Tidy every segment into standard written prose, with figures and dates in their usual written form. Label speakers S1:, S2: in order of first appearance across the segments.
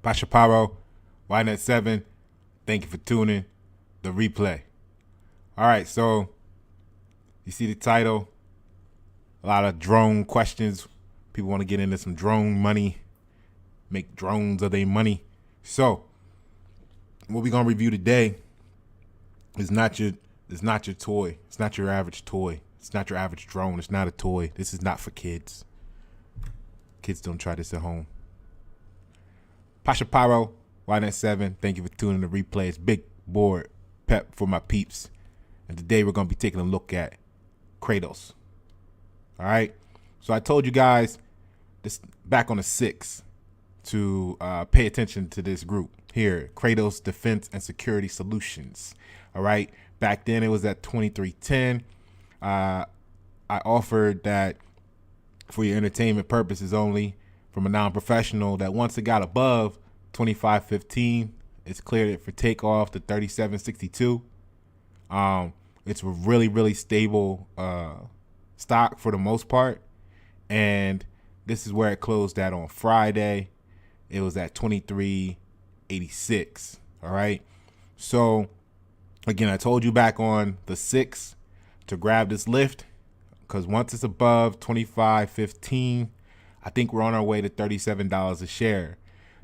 S1: Pashaparo, YNet7, thank you for tuning. The replay. All right, so you see the title. A lot of drone questions. People want to get into some drone money, make drones of their money. So what we're gonna review today is not your toy. It's not your average toy. It's not your average drone. It's not a toy. This is not for kids. Kids don't try this at home. Pashaparo, YNet7, thank you for tuning the replay. It's big board P.E.P for my peeps. And today we're going to be taking a look at Kratos. All right. So I told you guys this back on the 6th to pay attention to this group here, Kratos Defense and Security Solutions. All right. Back then it was at 2310. I offered that for your entertainment purposes only from a non-professional, that once it got above 2515, it's cleared it for takeoff to 3762. It's a really stable stock for the most part, and this is where it closed at on Friday. It was at 2386. All right, so again, I told you back on the 6th to grab this lift, because once it's above 25.15, I think we're on our way to $37 a share.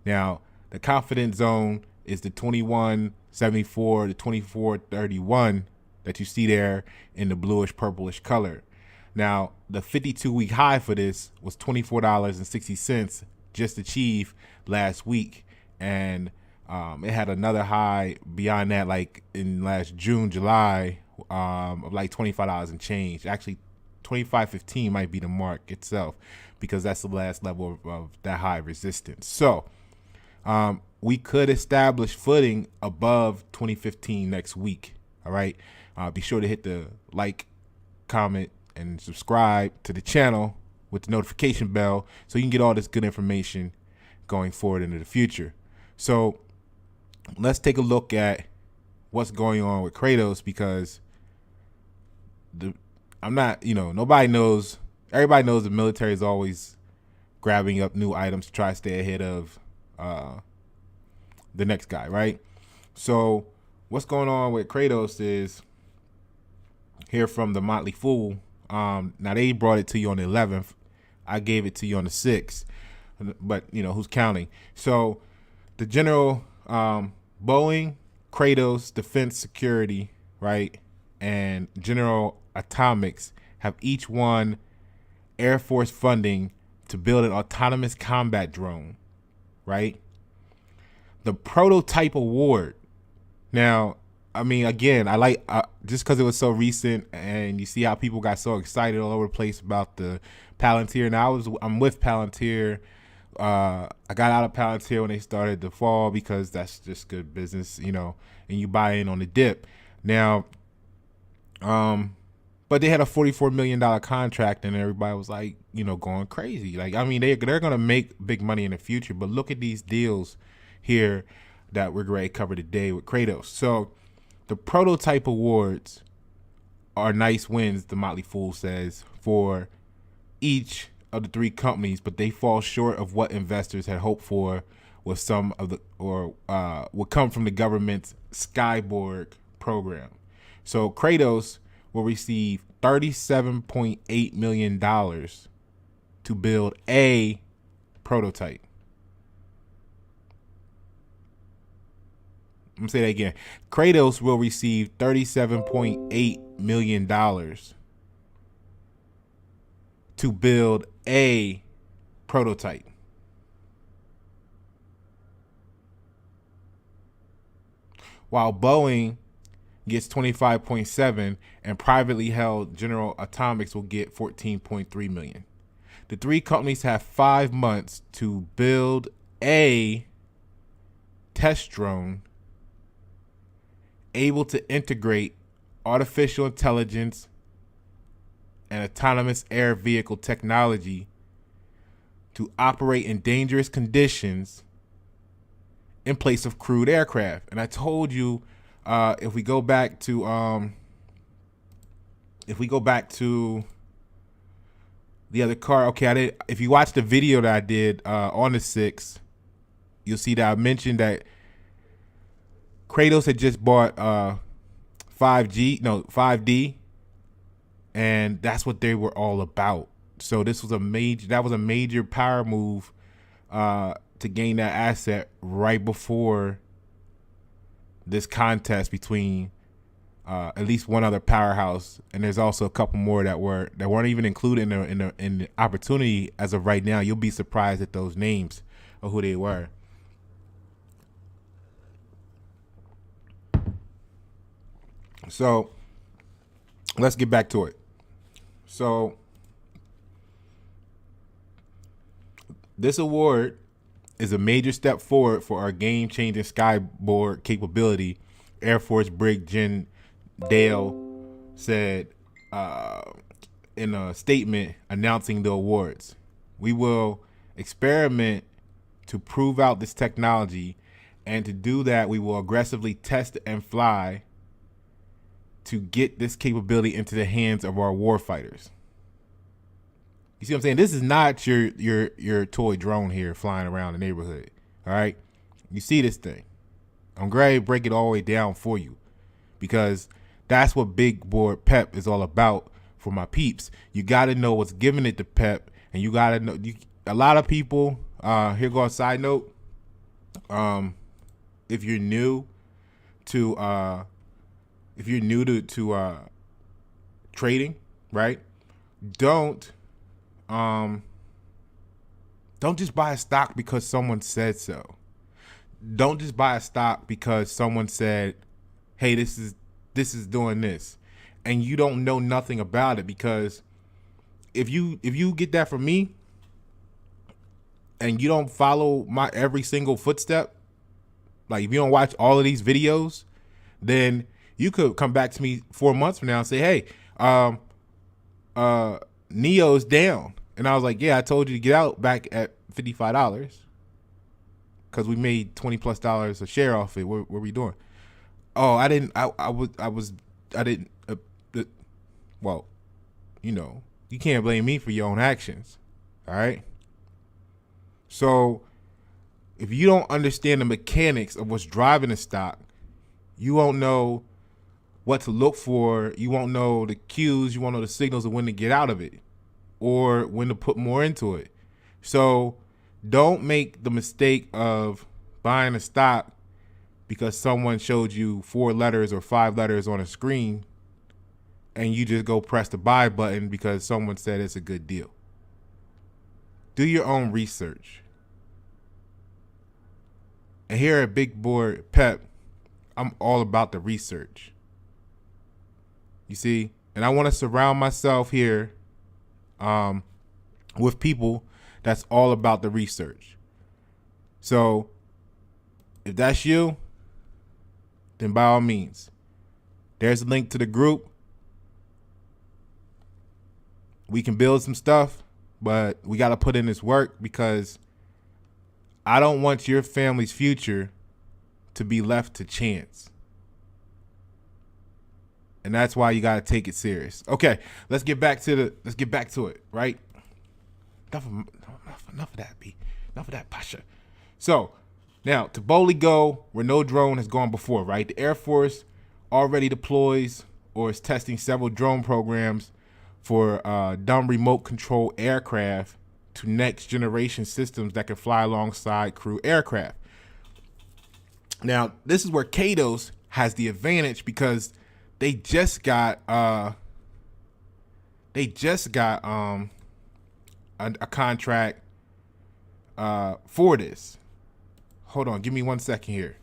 S1: Now, the confidence zone is the 21.74 to 24.31 that you see there in the bluish purplish color. Now, the 52-week high for this was $24.60, just achieved last week, and it had another high beyond that, like in last June, July, of like $25 and change. Actually, 25.15 might be the mark itself, because that's the last level of that high resistance. So we could establish footing above 2015 next week. All right. Be sure to hit the like, comment, and subscribe to the channel with the notification bell so you can get all this good information going forward into the future. So let's take a look at what's going on with Kratos, because nobody knows. Everybody knows the military is always grabbing up new items to try to stay ahead of the next guy, right? So what's going on with Kratos is, here from the Motley Fool. Now they brought it to you on the 11th. I gave it to you on the 6th, but who's counting? So the general, Boeing, Kratos, Defense Security, right, and General Atomics have each won Air Force funding to build an autonomous combat drone, right? The prototype award. Now, I mean, again, I like just because it was so recent, and you see how people got so excited all over the place about the Palantir. Now I'm with Palantir. I got out of Palantir when they started to fall, because that's just good business, and you buy in on the dip. Now, but they had a $44 million contract, and everybody was like, going crazy. Like, I mean, they're going to make big money in the future, but look at these deals here that we're going to cover today with Kratos. So the prototype awards are nice wins, the Motley Fool says, for each of the three companies, but they fall short of what investors had hoped for with some of the, or would come from the government's Skyborg program. So Kratos will receive $37.8 million to build a prototype. I'm going to say that again. Kratos will receive $37.8 million to build a prototype. While Boeing gets 25.7 and privately held General Atomics will get 14.3 million. The three companies have 5 months to build a test drone able to integrate artificial intelligence and autonomous air vehicle technology to operate in dangerous conditions in place of crewed aircraft. And I told you, if we go back to the other car, okay, if you watch the video that I did on the 6th, you'll see that I mentioned that Kratos had just bought 5D, and that's what they were all about. So this was a major power move to gain that asset right before this contest between at least one other powerhouse, and there's also a couple more that weren't even included in the opportunity as of right now. You'll be surprised at those names of who they were. So let's get back to it. So this award is a major step forward for our game-changing skyboard capability, Air Force Brig Jen Dale said in a statement announcing the awards. We will experiment to prove out this technology, and to do that, we will aggressively test and fly to get this capability into the hands of our warfighters. You see what I'm saying? This is not your toy drone here flying around the neighborhood. All right, you see this thing. I'm going to break it all the way down for you, because that's what big board P.E.P is all about for my peeps. You got to know what's giving it the pep, and you got to know. A lot of people. Here goes a side note. If you're new to trading, right? Don't just buy a stock because someone said so. Don't just buy a stock because someone said, "Hey, this is doing this," and you don't know nothing about it. Because if you get that from me and you don't follow my every single footstep, like if you don't watch all of these videos, then you could come back to me 4 months from now and say, "Hey, Neo's down," and I was like, "Yeah, I told you to get out back at $55 because we made $20+ a share off it. What were we doing?" Oh, I didn't. I didn't. Well, you can't blame me for your own actions. All right. So if you don't understand the mechanics of what's driving the stock, you won't know what to look for. You won't know the cues. You won't know the signals of when to get out of it or when to put more into it. So don't make the mistake of buying a stock because someone showed you 4 letters or 5 letters on a screen and you just go press the buy button because someone said it's a good deal. Do your own research. And here at Big Board P.E.P, I'm all about the research. You see? And I want to surround myself here with people that's all about the research. So if that's you, then by all means, there's a link to the group. We can build some stuff, but we got to put in this work because I don't want your family's future to be left to chance. And that's why you got to take it serious. Okay, let's get back to it, right? Enough of that, B. Enough of that, Pasha. So now to boldly go where no drone has gone before, right? The Air Force already deploys or is testing several drone programs for dumb remote control aircraft to next generation systems that can fly alongside crew aircraft. Now, this is where KTOS has the advantage because they just got a contract for this. Hold on, give me 1 second here.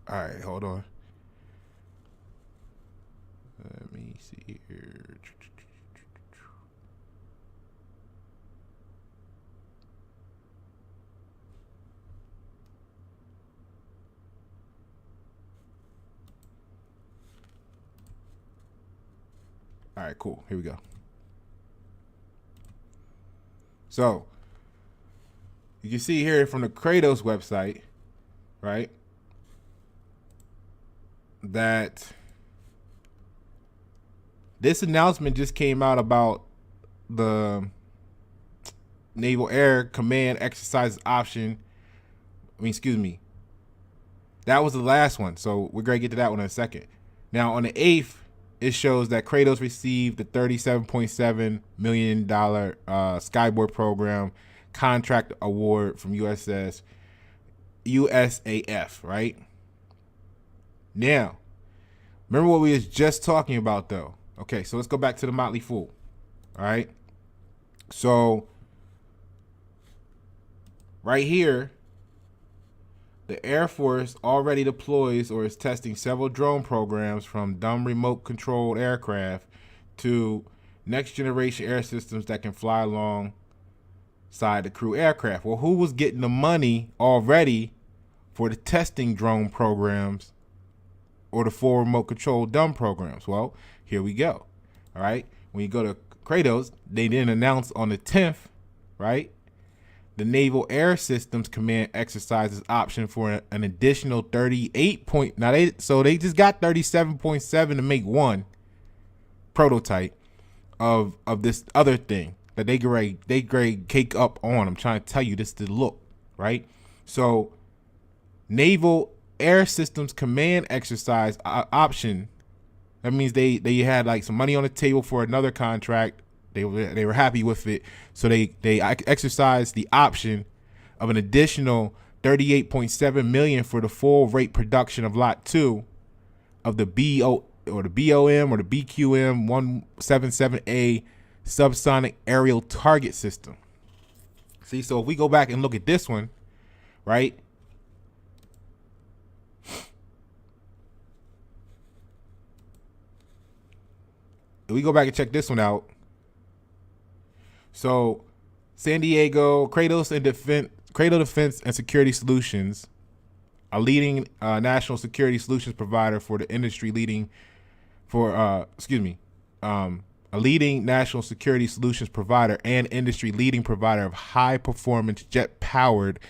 S1: All right, hold on. Let me see here. All All right, cool. Here we go. So you can see here from the Kratos website, right, that this announcement just came out about the Naval Air Command exercises option. That was the last one. So we're going to get to that one in a second. Now, on the 8th, it shows that Kratos received the $37.7 million Skyborg program contract award from USAF, right? Now, remember what we was just talking about, though. Okay, so let's go back to the Motley Fool. All right. So right here, the Air Force already deploys or is testing several drone programs, from dumb remote controlled aircraft to next generation air systems that can fly alongside the crew aircraft. Well, who was getting the money already for the testing drone programs or the full remote controlled dumb programs? Well, here we go. All right. When you go to Kratos, they then announced on the 10th, right, the Naval Air Systems Command exercises option for an additional 38 point. Now they just got 37.7 to make one prototype of this other thing that they grade cake up on. I'm trying to tell you, this is the look, right? So Naval Air Systems Command exercise option. That means they had like some money on the table for another contract. They were happy with it, so they exercised the option of an additional $38.7 million for the full rate production of Lot 2 of the BOM or the BQM 177A subsonic aerial target system. See, so if we go back and look at this one, right? If we go back and check this one out. So San Diego, Kratos Defense and Security Solutions, a leading national security solutions provider for the industry leading a leading national security solutions provider and industry leading provider of high performance jet powered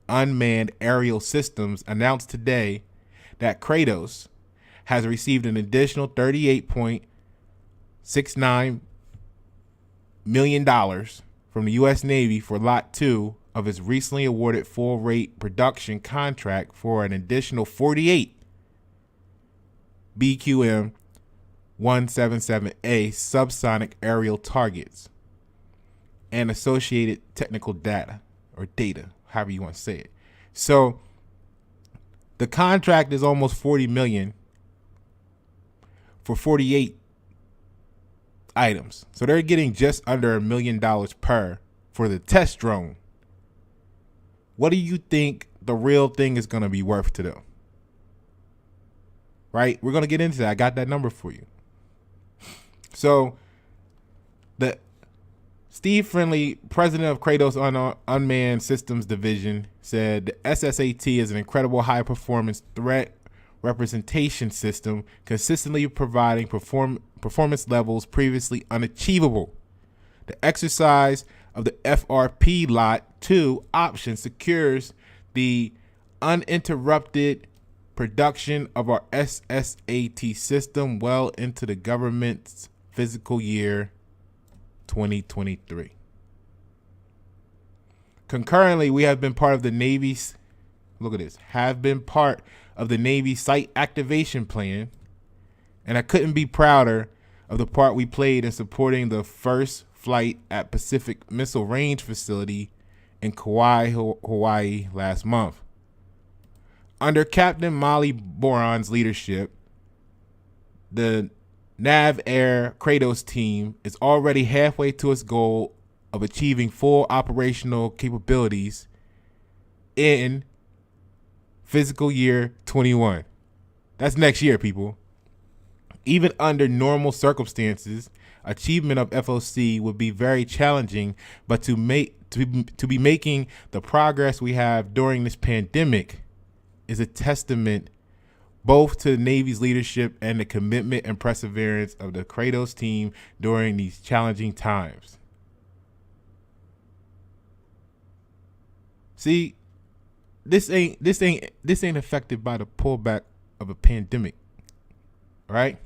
S1: unmanned aerial systems, announced today that Kratos has received an additional $38.69 million from the U.S. Navy for Lot 2 of its recently awarded full rate production contract for an additional 48 BQM 177A subsonic aerial targets and associated technical data, however you want to say it. So the contract is almost $40 million for 48 items. So they're getting just under $1 million per for the test drone. What do you think the real thing is going to be worth to them? Right? We're going to get into that. I got that number for you. So the Steve Friendly, president of Kratos Unmanned Systems Division, said the SSAT is an incredible high performance threat representation system, consistently providing performance levels previously unachievable. The exercise of the FRP Lot 2 option secures the uninterrupted production of our SSAT system well into the government's fiscal year 2023. Concurrently, we have been part of the Navy's, have been part of the Navy site activation plan, and I couldn't be prouder of the part we played in supporting the first flight at Pacific Missile Range Facility in Kauai, Hawaii last month. Under Captain Molly Boron's leadership, the Nav Air Kratos team is already halfway to its goal of achieving full operational capabilities in fiscal year 21. That's next year, people. Even under normal circumstances, achievement of FOC would be very challenging, but to be making the progress we have during this pandemic is a testament both to the Navy's leadership and the commitment and perseverance of the Kratos team during these challenging times. See, this ain't affected by the pullback of a pandemic, right?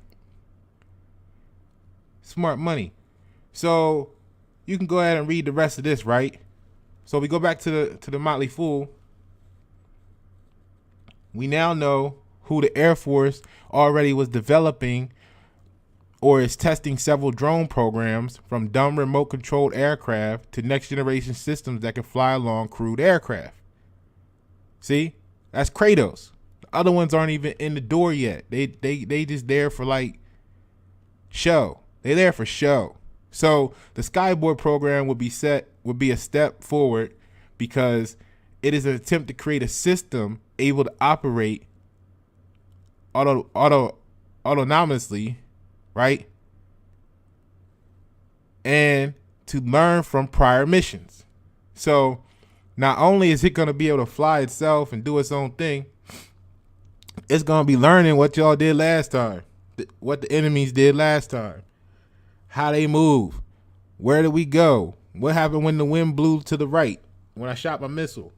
S1: Smart money. So you can go ahead and read the rest of this, right? So we go back to the Motley Fool. We now know who the Air Force already was developing or is testing several drone programs, from dumb remote controlled aircraft to next generation systems that can fly along crewed aircraft. See, that's Kratos. The other ones aren't even in the door yet. They just there for like show. They're there for show. So the Skyboard program would be a step forward because it is an attempt to create a system able to operate autonomously, right? And to learn from prior missions. So not only is it going to be able to fly itself and do its own thing, it's going to be learning what y'all did last time, what the enemies did last time, how they move, where did we go, what happened when the wind blew to the right, when I shot my missile.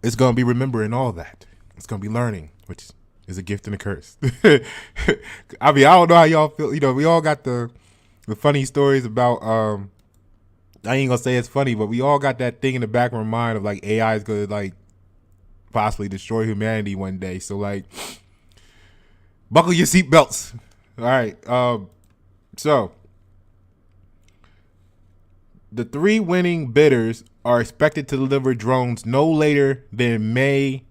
S1: It's going to be remembering all that. It's going to be learning, which is a gift and a curse. I mean, I don't know how y'all feel. You know, we all got the funny stories about, I ain't going to say it's funny, but we all got that thing in the back of our mind of like AI is going to like possibly destroy humanity one day. So like, buckle your seatbelts. All right. So the 3 winning bidders are expected to deliver drones no later than May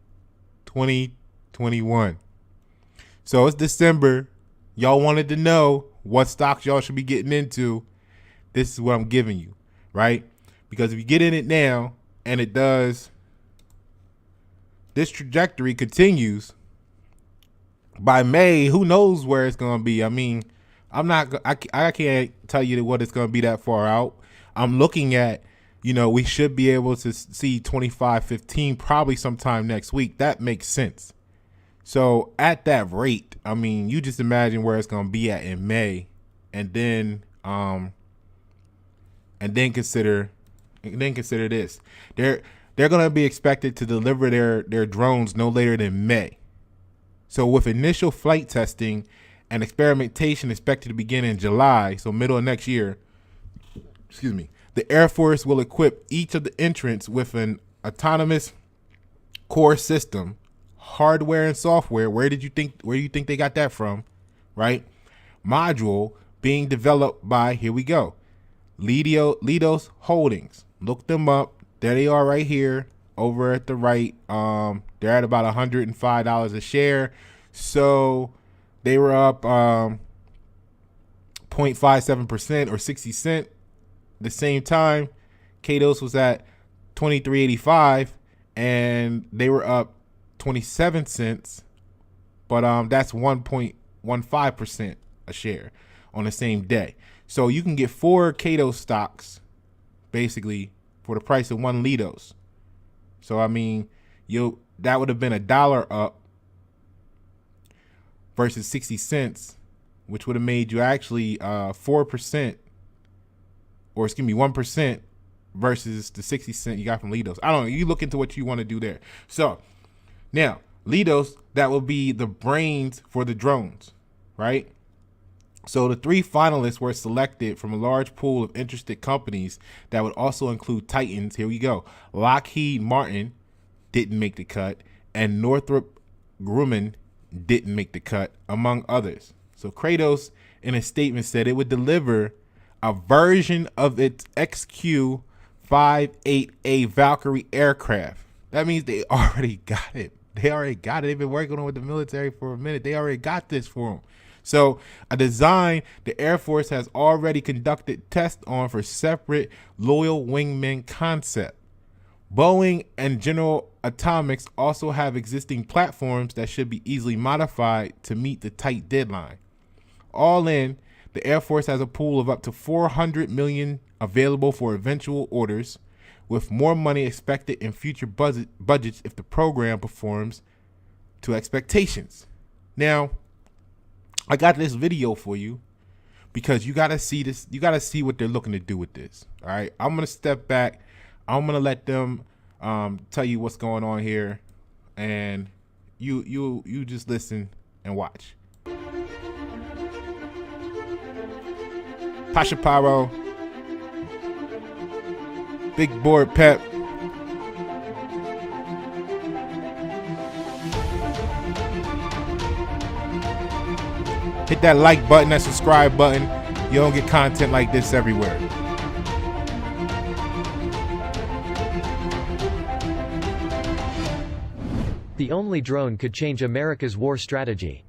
S1: 2021. So it's December. Y'all wanted to know what stocks y'all should be getting into. This is what I'm giving you, right? Because if you get in it now and it does, this trajectory continues, by May, who knows where it's going to be? I mean, I can't tell you what it's going to be that far out. I'm looking at, we should be able to see 25.15 probably sometime next week. That makes sense. So at that rate, I mean, you just imagine where it's going to be at in May, and then consider this. They're going to be expected to deliver their drones no later than May. So with initial flight testing and experimentation expected to begin in July, so middle of next year, the Air Force will equip each of the entrants with an autonomous core system, hardware and software. Where do you think they got that from? Right? Module being developed by, here we go, Leidos Holdings. Look them up. There they are right here over at the right. They're at about $105 a share. So they were up 0.57% or 60 cents. The same time, KTOS was at $23.85 and they were up 27 cents. But that's 1.15% a share on the same day. So you can get 4 KTOS stocks basically for the price of 1 Leidos. So I mean, that would have been $1 up versus 60 cents, which would have made you actually 4%, or 1% versus the 60 cent you got from Leidos. I don't know. You look into what you want to do there. So now Leidos, that will be the brains for the drones, right? So the 3 finalists were selected from a large pool of interested companies that would also include Titans. Here we go. Lockheed Martin didn't make the cut, and Northrop Grumman didn't make the cut, among others. So Kratos, in a statement, said it would deliver a version of its XQ-58A Valkyrie aircraft. That means they already got it. They've been working on it with the military for a minute. They already got this for them. So a design the Air Force has already conducted tests on for separate loyal wingman concept. Boeing and General Atomics also have existing platforms that should be easily modified to meet the tight deadline. All in, the Air Force has a pool of up to $400 million available for eventual orders, with more money expected in future budgets if the program performs to expectations. Now, I got this video for you because you got to see this. You got to see what they're looking to do with this. All right. I'm going to step back. I'm going to let them tell you what's going on here. And you just listen and watch. Pasha Pyro. Big board Pep. Hit that like button, that subscribe button. You don't get content like this everywhere.
S2: The only drone could change America's war strategy.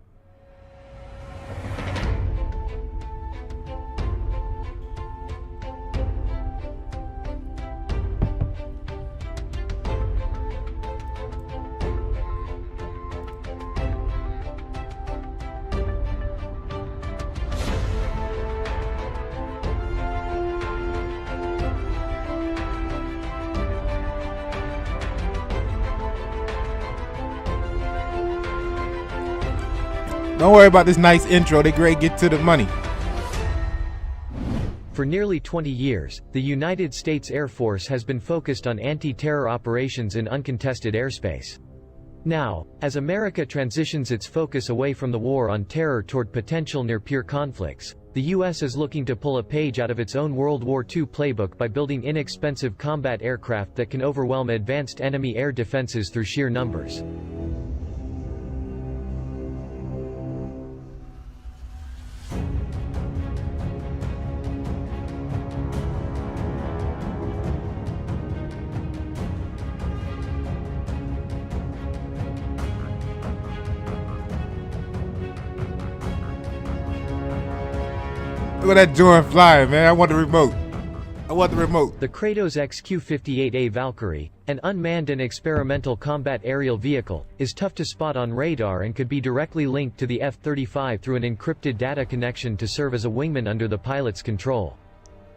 S1: Don't worry about this nice intro. They great get to the money.
S2: For nearly 20 years, the United States Air Force has been focused on anti-terror operations in uncontested airspace. Now, as America transitions its focus away from the war on terror toward potential near-peer conflicts, the U.S. is looking to pull a page out of its own World War II playbook by building inexpensive combat aircraft that can overwhelm advanced enemy air defenses through sheer numbers.
S1: Look at that joint flying, man. I want the remote. I want the remote.
S2: The Kratos XQ-58A Valkyrie, an unmanned and experimental combat aerial vehicle, is tough to spot on radar and could be directly linked to the F-35 through an encrypted data connection to serve as a wingman under the pilot's control.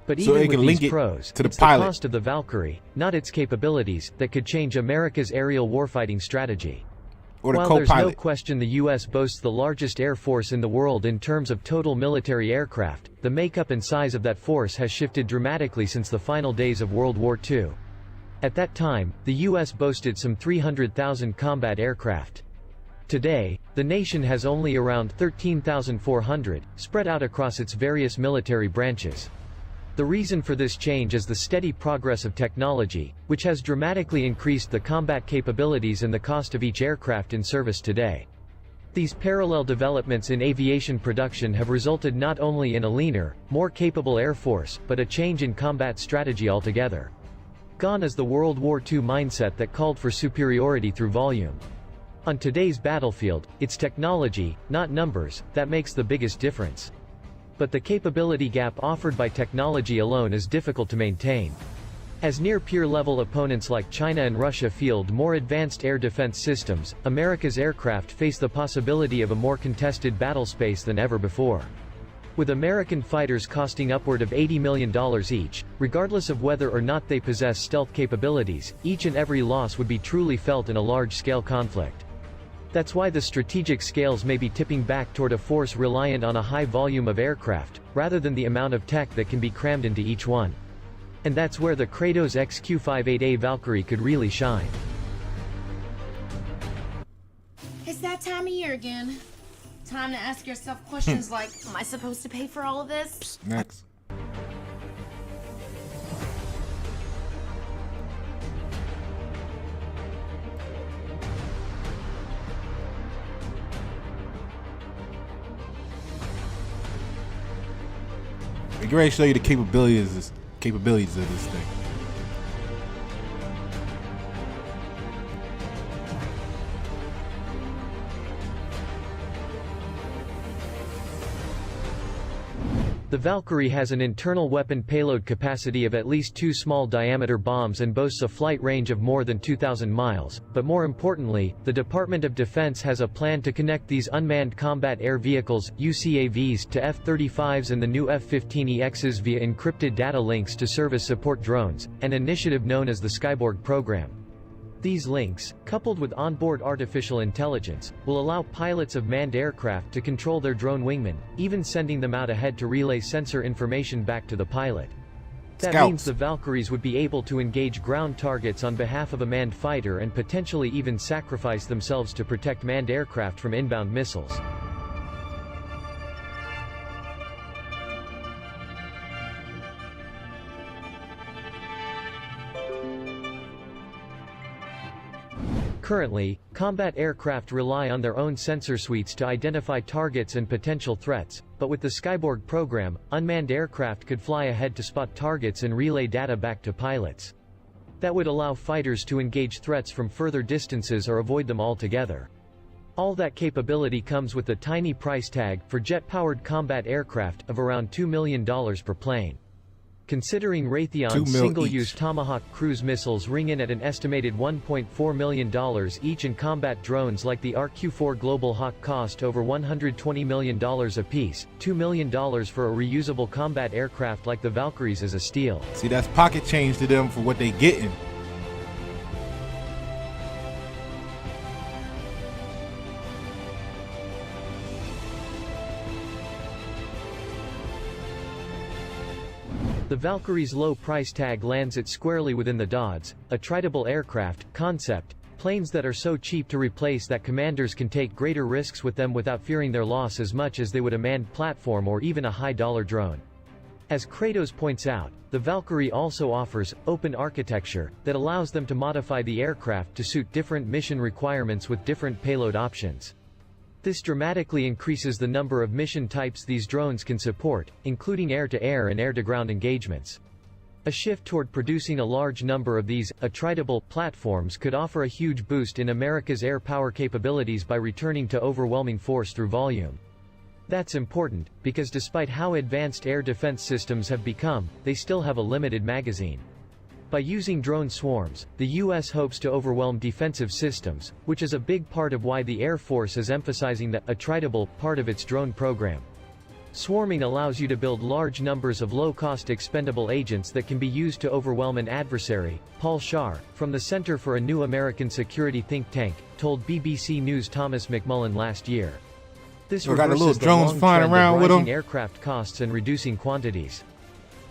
S2: But
S1: So
S2: even
S1: it can
S2: with
S1: link
S2: these
S1: it
S2: pros,
S1: to the
S2: it's
S1: pilot.
S2: the cost of the Valkyrie, not its capabilities, that could change America's aerial warfighting strategy.
S1: Or the
S2: While there's no
S1: co-pilot.
S2: question the U.S. boasts the largest air force in the world in terms of total military aircraft, the makeup and size of that force has shifted dramatically since the final days of World War II. At that time, the U.S. boasted some 300,000 combat aircraft. Today, the nation has only around 13,400, spread out across its various military branches. The reason for this change is the steady progress of technology, which has dramatically increased the combat capabilities and the cost of each aircraft in service today. These parallel developments in aviation production have resulted not only in a leaner, more capable Air Force, but a change in combat strategy altogether. Gone is the World War II mindset that called for superiority through volume. On today's battlefield, it's technology, not numbers, that makes the biggest difference. But the capability gap offered by technology alone is difficult to maintain. As near-peer level opponents like China and Russia field more advanced air defense systems, America's aircraft face the possibility of a more contested battle space than ever before. With American fighters costing upward of $80 million each, regardless of whether or not they possess stealth capabilities, each and every loss would be truly felt in a large-scale conflict. That's why the strategic scales may be tipping back toward a force reliant on a high volume of aircraft, rather than the amount of tech that can be crammed into each one. And that's where the Kratos XQ-58A Valkyrie could really shine.
S3: It's that time of year again. Time to ask yourself questions like, am I supposed to pay for all of this?
S1: Next. We're going to show you the capabilities of this thing.
S2: The Valkyrie has an internal weapon payload capacity of at least 2 small-diameter bombs and boasts a flight range of more than 2,000 miles, but more importantly, the Department of Defense has a plan to connect these unmanned combat air vehicles, UCAVs, to F-35s and the new F-15EXs via encrypted data links to serve as support drones, an initiative known as the Skyborg program. These links, coupled with onboard artificial intelligence, will allow pilots of manned aircraft to control their drone wingmen, even sending them out ahead to relay sensor information back to the pilot. That means the Valkyries would be able to engage ground targets on behalf of a manned fighter and potentially even sacrifice themselves to protect manned aircraft from inbound missiles. Currently, combat aircraft rely on their own sensor suites to identify targets and potential threats, but with the Skyborg program, unmanned aircraft could fly ahead to spot targets and relay data back to pilots. That would allow fighters to engage threats from further distances or avoid them altogether. All that capability comes with the tiny price tag, for jet-powered combat aircraft, of around $2 million per plane. Considering Raytheon's single-use Tomahawk cruise missiles ring in at an estimated $1.4 million each and combat drones like the RQ-4 Global Hawk cost over $120 million apiece, $2 million for a reusable combat aircraft like the Valkyries is a steal.
S1: See, that's pocket change to them for what they getting.
S2: The Valkyrie's low price tag lands it squarely within the DOD's, attritable aircraft, concept, planes that are so cheap to replace that commanders can take greater risks with them without fearing their loss as much as they would a manned platform or even a high-dollar drone. As Kratos points out, the Valkyrie also offers open architecture that allows them to modify the aircraft to suit different mission requirements with different payload options. This dramatically increases the number of mission types these drones can support, including air-to-air and air-to-ground engagements. A shift toward producing a large number of these attritable platforms could offer a huge boost in America's air power capabilities by returning to overwhelming force through volume. That's important, because despite how advanced air defense systems have become, they still have a limited magazine. By using drone swarms, the U.S. hopes to overwhelm defensive systems, which is a big part of why the Air Force is emphasizing the attritable part of its drone program. Swarming allows you to build large numbers of low-cost expendable agents that can be used to overwhelm an adversary, Paul Scharr, from the Center for a New American Security think tank, told BBC News' Thomas McMullen last year. This reverses the long trend of rising aircraft costs and reducing quantities.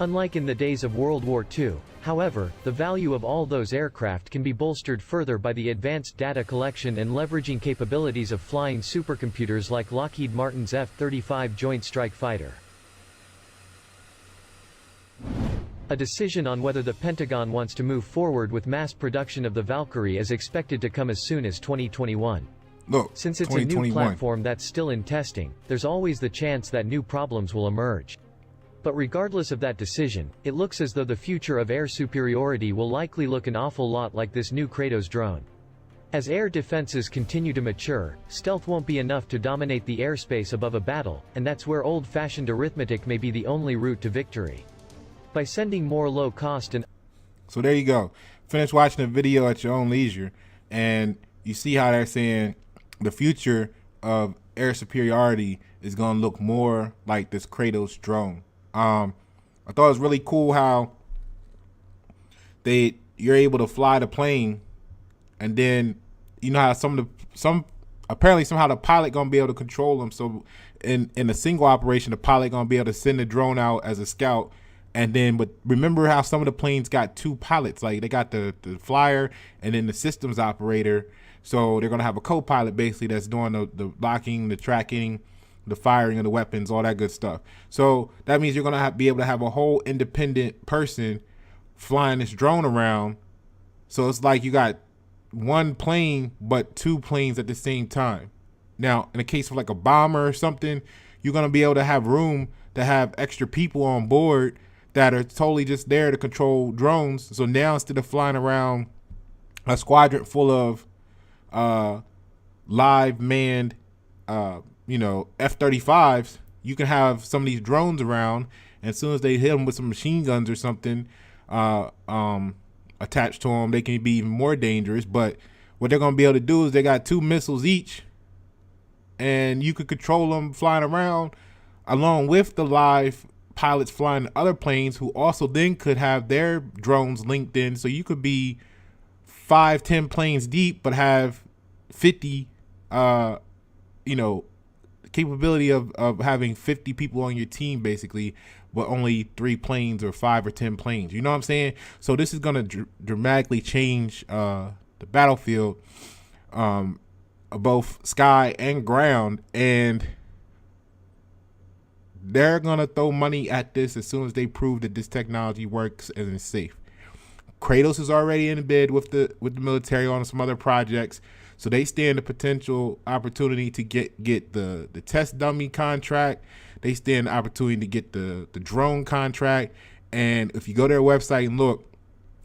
S2: Unlike in the days of World War II, however, the value of all those aircraft can be bolstered further by the advanced data collection and leveraging capabilities of flying supercomputers like Lockheed Martin's F-35 Joint Strike Fighter. A decision on whether the Pentagon wants to move forward with mass production of the Valkyrie is expected to come as soon as 2021.
S1: Look,
S2: since it's a new platform that's still in testing, there's always the chance that new problems will emerge. But regardless of that decision, it looks as though the future of air superiority will likely look an awful lot like this new Kratos drone. As air defenses continue to mature, stealth won't be enough to dominate the airspace above a battle, and that's where old-fashioned arithmetic may be the only route to victory. By sending more low-cost and...
S1: So there you go. Finish watching the video at your own leisure, and you see how they're saying the future of air superiority is going to look more like this Kratos drone. I thought it was really cool how you're able to fly the plane, and then you know how apparently somehow the pilot gonna be able to control them. So in a single operation, the pilot gonna be able to send the drone out as a scout, and then but remember how some of the planes got two pilots, like they got the flyer and then the systems operator. So they're gonna have a co-pilot basically that's doing the locking, the tracking, the firing of the weapons, all that good stuff. So that means you're going to be able to have a whole independent person flying this drone around. So it's like you got one plane, but two planes at the same time. Now, in the case of like a bomber or something, you're going to be able to have room to have extra people on board that are totally just there to control drones. So now instead of flying around a squadron full of live manned F-35s, you can have some of these drones around, and as soon as they hit them with some machine guns or something attached to them, they can be even more dangerous. But what they're going to be able to do is they got 2 missiles each, and you could control them flying around along with the live pilots flying the other planes, who also then could have their drones linked in. So you could be 5-10 planes deep, but have 50 capability of having 50 people on your team basically, but only 3 planes or 5 or 10 planes. You know what I'm saying? So this is going to dramatically change the battlefield, both sky and ground, and they're going to throw money at this as soon as they prove that this technology works and is safe. Kratos is already in bed with the military on some other projects, so they stand a potential opportunity to get the test dummy contract. They stand the opportunity to get the drone contract. And if you go to their website and look,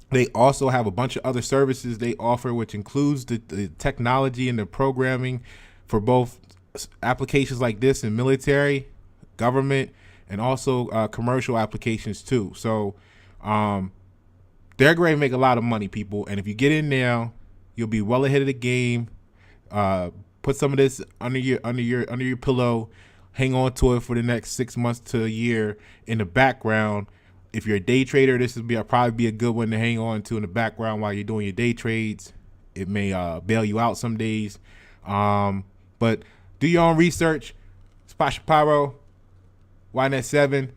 S1: they also have a bunch of other services they offer, which includes the technology and the programming for both applications like this in military, government, and also commercial applications too. So they're going to make a lot of money, people. And if you get in now, you'll be well ahead of the game. Put some of this under your pillow. Hang on to it for the next 6 months to a year in the background. If you're a day trader, this would probably be a good one to hang on to in the background while you're doing your day trades. It may bail you out some days. But do your own research. Spasha Pyro, YNet7,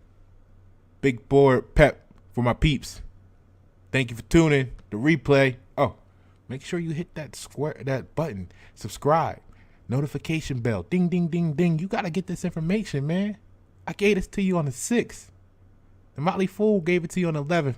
S1: Big Board Pep for my peeps. Thank you for tuning. The replay. Oh, make sure you hit that button. Subscribe. Notification bell. Ding, ding, ding, ding. You got to get this information, man. I gave this to you on the 6th. The Motley Fool gave it to you on the 11th.